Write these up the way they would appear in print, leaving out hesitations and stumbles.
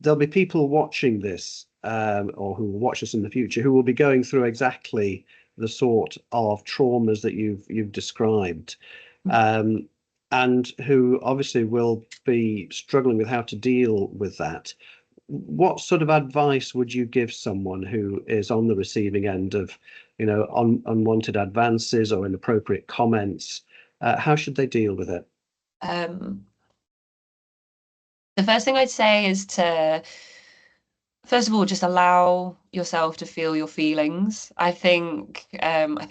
there'll be people watching this, or who will watch us in the future, who will be going through exactly the sort of traumas that you've described, um, and who obviously will be struggling with how to deal with that. What sort of advice would you give someone who is on the receiving end of, unwanted advances or inappropriate comments? How should they deal with it? Um, the first thing I'd say is to, first of all, just allow yourself to feel your feelings. I think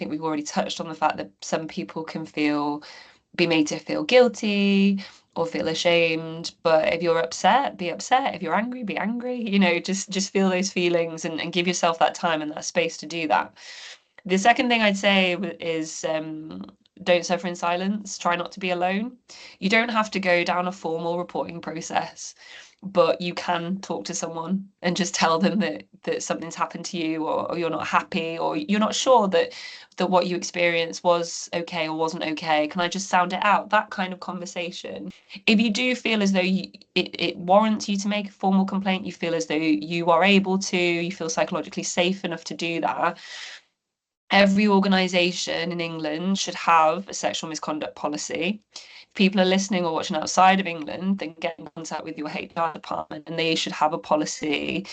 we've already touched on the fact that some people can be made to feel guilty or feel ashamed. But if you're upset, be upset. If you're angry, be angry. Just feel those feelings and give yourself that time and that space to do that. The second thing I'd say is don't suffer in silence. Try not to be alone. You don't have to go down a formal reporting process, but you can talk to someone and just tell them that something's happened to you, or you're not happy, or you're not sure that what you experienced was okay or wasn't okay. Can I just sound it out? That kind of conversation. If you do feel as though it warrants you to make a formal complaint, you feel as though you are able to, you feel psychologically safe enough to do that, every organisation in England should have a sexual misconduct policy. If people are listening or watching outside of England, then get in contact with your HR department, and they should have a policy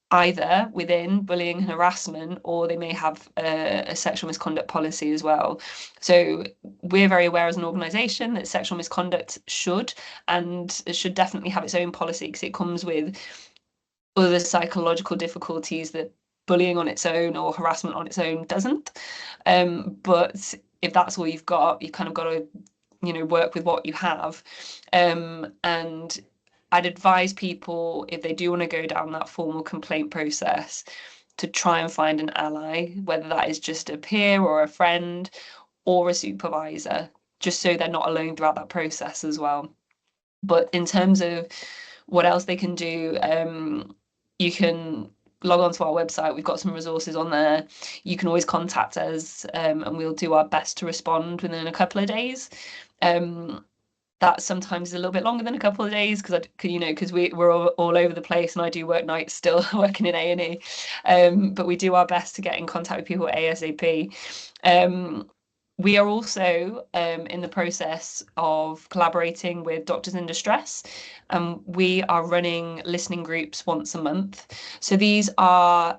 either within bullying and harassment, or they may have a sexual misconduct policy as well. So we're very aware as an organisation that sexual misconduct should definitely have its own policy, because it comes with other psychological difficulties that bullying on its own or harassment on its own doesn't. But if that's all you've got, you kind of got to, work with what you have. And I'd advise people, if they do want to go down that formal complaint process, to try and find an ally, whether that is just a peer or a friend or a supervisor, just so they're not alone throughout that process as well. But in terms of what else they can do, you can log on to our website. We've got some resources on there. You can always contact us, and we'll do our best to respond within a couple of days. That sometimes is a little bit longer than a couple of days, because we're all over the place, and I do work nights still working in A&E. But we do our best to get in contact with people ASAP. We are also in the process of collaborating with Doctors in Distress, and we are running listening groups once a month. So these are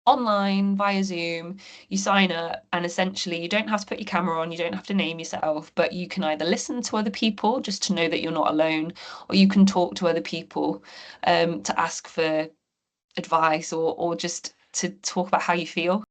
online via Zoom. You sign up, and essentially you don't have to put your camera on, you don't have to name yourself, but you can either listen to other people just to know that you're not alone, or you can talk to other people to ask for advice, or just to talk about how you feel.